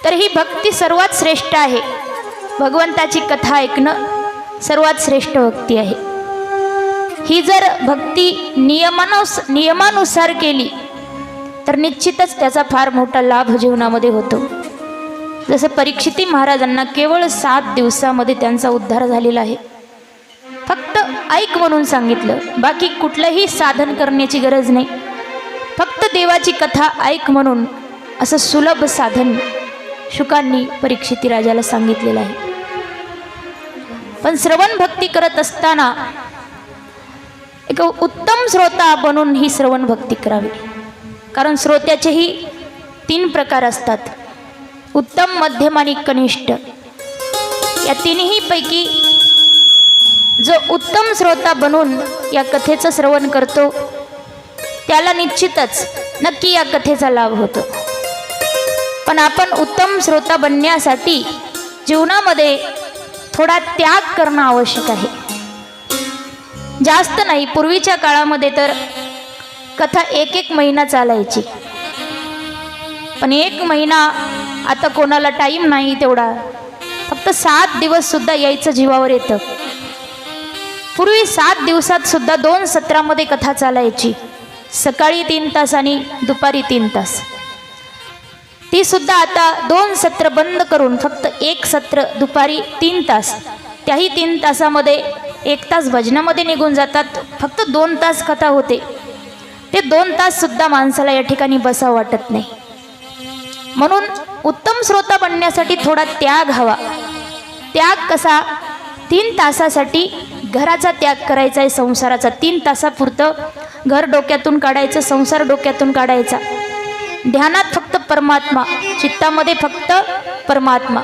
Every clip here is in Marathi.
तर ही भक्ती सर्वात श्रेष्ठ आहे. भगवंताची कथा ऐकणं सर्वात श्रेष्ठ भक्ती आहे. ही जर भक्ती नियमानुसार केली तर निश्चितच त्याचा फार मोठा लाभ जीवनामध्ये होतो. जसं परीक्षिती महाराजांना केवळ 7 दिवसामध्ये त्यांचा उद्धार झालेला आहे. फक्त ऐक म्हणून सांगितलं, बाकी कुठलंही साधन करण्याची गरज नाही. फक्त देवाची कथा ऐक म्हणून असं सुलभ साधन शुकांनी परीक्षिती राजाला सांगितलेलं आहे. पण श्रवण भक्ती करत असताना एक उत्तम श्रोता बनून ही श्रवण भक्ती करावी. कारण श्रोत्याचेही 3 प्रकार असतात, उत्तम, मध्यम आणि कनिष्ठ. या तिन्ही पैकी जो उत्तम श्रोता बनून या कथेचं श्रवण करतो त्याला निश्चितच नक्की या कथेचा लाभ होतो. पण आपण उत्तम श्रोता बनण्यासाठी जीवनामध्ये थोडा त्याग करणं आवश्यक आहे. जास्त नाही, पूर्वीच्या काळामध्ये तर कथा 1 महिना चालायची. पण 1 महिना आता कोणाला टाईम नाही तेवढा. फक्त 7 दिवस सुद्धा यायचं जीवावर येतं. पूर्वी 7 दिवसात सुद्धा 2 सत्रामध्ये कथा चालायची, सकाळी 3 तास आणि दुपारी 3 तास. ती सुद्धा आता 2 सत्र बंद करून फक्त 1 सत्र दुपारी 3 तास. त्याही 3 तासामध्ये 1 तास भजनामध्ये निघून जातात. फक्त 2 तास कथा होते. ते 2 तास सुद्धा माणसाला या ठिकाणी बसावं वाटत नाही. म्हणून उत्तम श्रोता बनण्यासाठी थोडा त्याग हवा. त्याग कसा? 3 तासासाठी घराचा त्याग करायचा आहे, संसाराचा. 3 तासापुरतं घर डोक्यातून काढायचं, संसार डोक्यातून काढायचा. ध्यानात फक्त परमात्मा, चित्तामध्ये फक्त परमात्मा.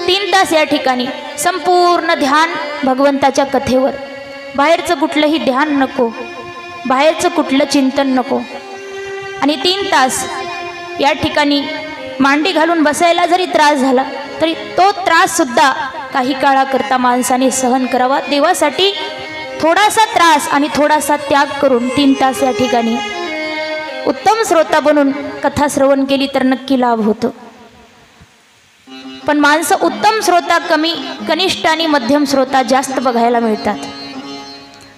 3 तास या ठिकाणी संपूर्ण ध्यान भगवंताच्या कथेवर. बाहेरचं कुठलंही ध्यान नको, बाहेरचं कुठलं चिंतन नको. आणि 3 तास या ठिकाणी मांडी घालून बसायला जरी त्रास झाला तरी तो त्रास सुद्धा काही काळाकरता माणसाने सहन करावा. देवासाठी थोडासा त्रास आणि थोडासा त्याग करून 3 तास या ठिकाणी उत्तम श्रोता बनून कथा श्रवण केली तर नक्की लाभ होतो. पण माणसं उत्तम श्रोता कमी, कनिष्ठ आणि मध्यम श्रोता जास्त बघायला मिळतात.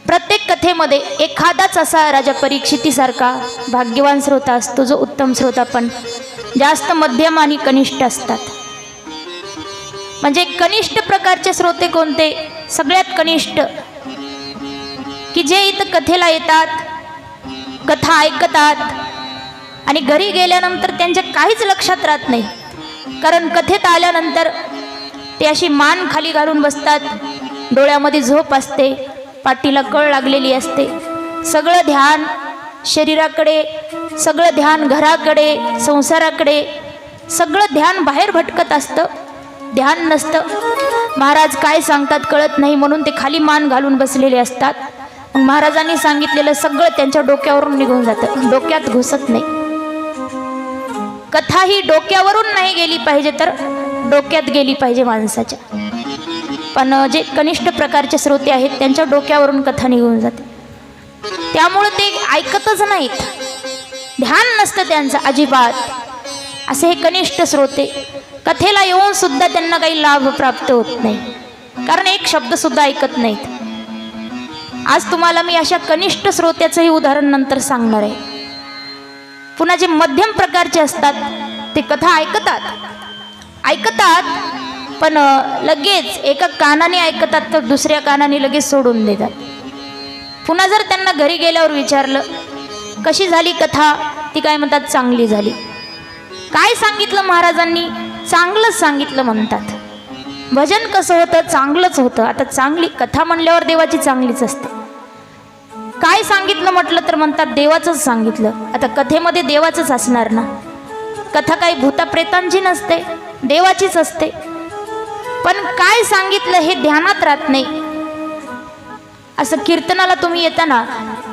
प्रत्येक कथेमध्ये एखादाच असा राजा परीक्षितीसारखा भाग्यवान श्रोता असतो जो उत्तम श्रोता, पण जास्त मध्यम आणि कनिष्ठ असतात. म्हणजे कनिष्ठ प्रकारचे श्रोते कोणते? सगळ्यात कनिष्ठ, की जे इथं कथेला येतात, कथा ऐकतात आणि घरी गेल्यानंतर त्यांच्या काहीच लक्षात राहत नाही. कारण कथेत आल्यानंतर ते अशी मान खाली घालून बसतात, डोळ्यामध्ये झोप असते, पाठीला कळ लागलेली असते. सगळं ध्यान शरीराकडे, सगळं ध्यान घराकडे, संसाराकडे, सगळं ध्यान बाहेर भटकत असतं, ध्यान नसतं. महाराज काय सांगतात कळत नाही म्हणून ते खाली मान घालून बसलेले असतात. मग महाराजांनी सांगितलेलं सगळं त्यांच्या डोक्यावरून निघून जातं, डोक्यात घुसत नाही. कथा ही डोक्यावरून नाही गेली पाहिजे तर डोक्यात गेली पाहिजे माणसाच्या. पण जे कनिष्ठ प्रकारचे श्रोते आहेत त्यांच्या डोक्यावरून कथा निघून जाते. त्यामुळे ते ऐकतच नाहीत, ध्यान नसतं त्यांचं अजिबात. असे हे कनिष्ठ श्रोते कथेला येऊन सुद्धा त्यांना काही लाभ प्राप्त होत नाही, कारण एक शब्द सुद्धा ऐकत नाहीत. आज तुम्हाला मी अशा कनिष्ठ श्रोत्याचंही उदाहरण नंतर सांगणार आहे. पुन्हा जे मध्यम प्रकारचे असतात ते कथा ऐकतात पण लगेच एका कानाने ऐकतात तर दुसऱ्या कानाने लगेच सोडून देतात. पुन्हा जर त्यांना घरी गेल्यावर विचारलं कशी झाली कथा, ती काय म्हणतात चांगली झाली. काय सांगितलं महाराजांनी? चांगलंच सांगितलं म्हणतात. भजन कसं होतं? चांगलंच होतं. आता चांगली कथा म्हणल्यावर देवाची चांगलीच असते. काय सांगितलं म्हटलं तर म्हणतात देवाचंच सांगितलं. आता कथेमध्ये देवाचंच असणार ना, कथा काही भूताप्रेतांची नसते, देवाचीच असते. पण काय सांगितलं हे ध्यानात राहत नाही. असं कीर्तनाला तुम्ही येता ना,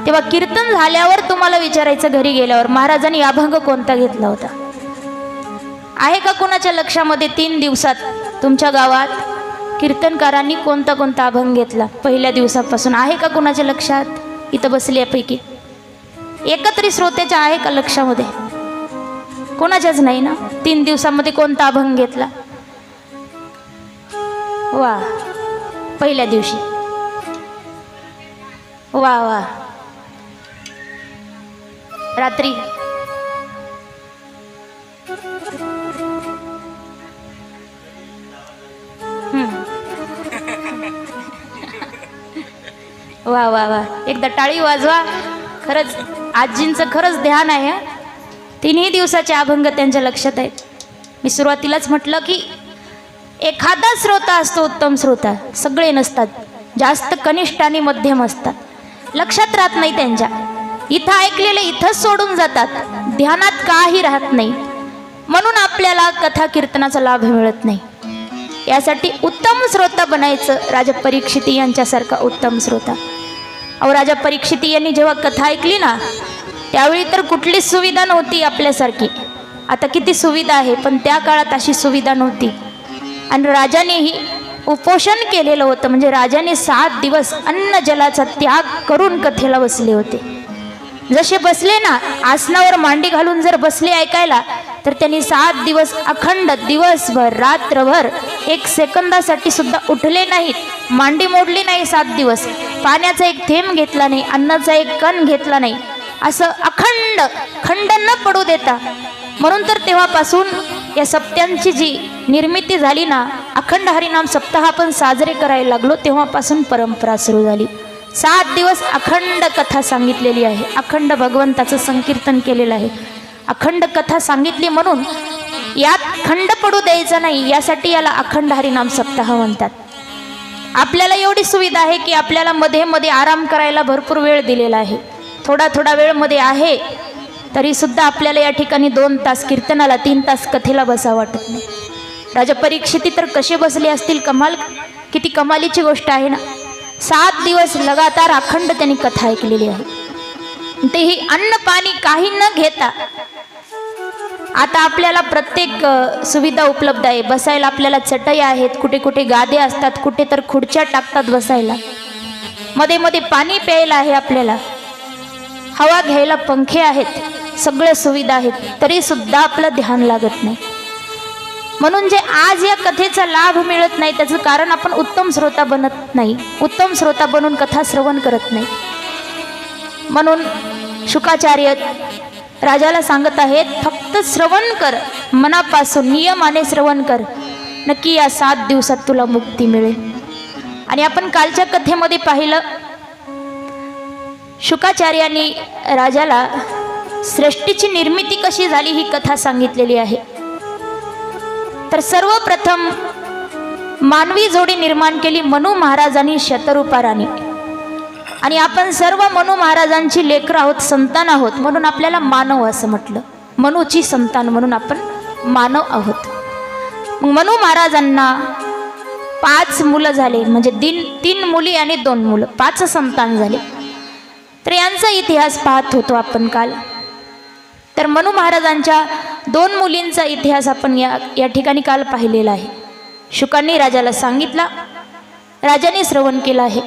तेव्हा कीर्तन झाल्यावर तुम्हाला विचारायचं घरी गेल्यावर महाराजांनी अभंग कोणता घेतला होता. आहे का कोणाच्या लक्षामध्ये? 3 दिवसात तुमच्या गावात कीर्तनकारांनी कोणता कोणता अभंग घेतला पहिल्या दिवसापासून? आहे का कोणाच्या लक्षात? इथं बसल्यापैकी एकत्रित श्रोत्याच्या आहे का लक्षामध्ये? कोणाच्याच नाही ना. 3 दिवसामध्ये कोणता अभंग घेतला? वा, पहिल्या दिवशी. वा वा, रात्री. वा वा वा, एकदा टाळी वाजवा. खरंच आजींचं खरंच ध्यान आहे. 3ही दिवसाचे अभंग त्यांच्या लक्षात आहेत. मी सुरुवातीलाच म्हटलं की एखादा श्रोता असतो उत्तम श्रोता, सगळे नसतात. जास्त कनिष्ठ आणि मध्यम असतात, लक्षात राहत नाही त्यांच्या. इथं ऐकलेले इथंच सोडून जातात, ध्यानात काही राहत नाही. म्हणून आपल्याला कथा कीर्तनाचा लाभ मिळत नाही. यासाठी उत्तम श्रोता बनायचं. राजा परीक्षिती यांच्यासारखा उत्तम श्रोता. अहो, राजा परीक्षिती यांनी जेव्हा कथा ऐकली ना, त्यावेळी तर कुठलीच सुविधा नव्हती आपल्यासारखी. आता किती सुविधा आहे, पण त्या काळात अशी सुविधा नव्हती. आणि राजानेही उपोषण केलेलं होतं. म्हणजे राजाने 7 दिवस अन्न जलाचा त्याग करून कथेला बसले होते. जसे बसले ना, आसनावर मांडी घालून जर बसले ऐकायला, तर त्यांनी 7 दिवस अखंड, दिवसभर रात्रभर 1 सेकंदासाठी सुद्धा उठले नाहीत, मांडी मोडली नाही. 7 दिवस पाण्याचा एक थेंब घेतला नाही, अन्नाचा एक कण घेतला नाही. असं अखंड, खंड न पडू देता. म्हणून तर तेव्हापासून या सप्त्यांची जी निर्मिती झाली ना, अखंड हरिनाम सप्ताह आपण साजरे करायला लागलो, तेव्हापासून परंपरा सुरू झाली. 7 दिवस अखंड कथा सांगितलेली आहे. अखंड भगवंताचं संकीर्तन केलेलं आहे. अखंड कथा सांगितली म्हणून यात खंड पडू द्यायचा नाही, यासाठी याला अखंड हरिनाम सप्ताह म्हणतात. आपल्याला एवढी सुविधा आहे की आपल्याला मध्ये मध्ये आराम करायला भरपूर वेळ दिलेला आहे. थोडा थोडा वेळ मध्ये आहे, तरी सुद्धा आपल्याला या ठिकाणी 2 तास कीर्तनाला, 3 तास कथेला बसा वाटत नाही. राजा परीक्षिती तर कसे बसले असतील, कमाल, किती कमालीची गोष्ट आहे ना. 7 दिवस लगातार अखंड त्यांनी कथा ऐकलेली आहे. तेही अन्न पाणी काही न घेता. आता आपल्याला प्रत्येक सुविधा उपलब्ध आहे. बसायला आपल्याला चटई आहेत, कुठे कुठे गादे असतात, कुठे तर खुर्च्या टाकतात बसायला. मध्ये मध्ये पाणी प्यायला आहे आपल्याला, हवा घ्यायला पंखे आहेत, सगळ्या सुविधा आहेत, तरी सुद्धा आपलं ध्यान लागत नाही. म्हणून जे आज या कथेचा लाभ मिळत नाही, त्याचं कारण आपण उत्तम श्रोता बनत नाही, उत्तम श्रोता बनून कथा श्रवण करत नाही. म्हणून शुकाचार्य राजाला सांगत आहेत, फक्त श्रवण कर, मनापासून नियमाने श्रवण कर, नक्की या 7 दिवसात तुला मुक्ती मिळेल. आणि आपण कालच्या कथेमध्ये पाहिलं, शुकाचार्यांनी राजाला सृष्टीची निर्मिती कशी झाली ही कथा सांगितलेली आहे. तर सर्वप्रथम मानवी जोडी निर्माण केली मनु महाराजांनी शतरूपाराने. आणि आपण सर्व मनु महाराजांची लेकरं आहोत, संतान आहोत, म्हणून आपल्याला मानव असं म्हटलं. मनुची संतान म्हणून आपण मानव आहोत. मग मनु महाराजांना 5 मुलं झाले, म्हणजे 3 मुली आणि 2 मुलं, 5 संतान झाले. तर यांचा इतिहास पाहत होतो आपण काल. तर मनु महाराजांच्या 2 मुलींचा इतिहास आपण या ठिकाणी काल पाहिलेला आहे. शुकांनी राजाला सांगितला, राजाने श्रवण केलं आहे.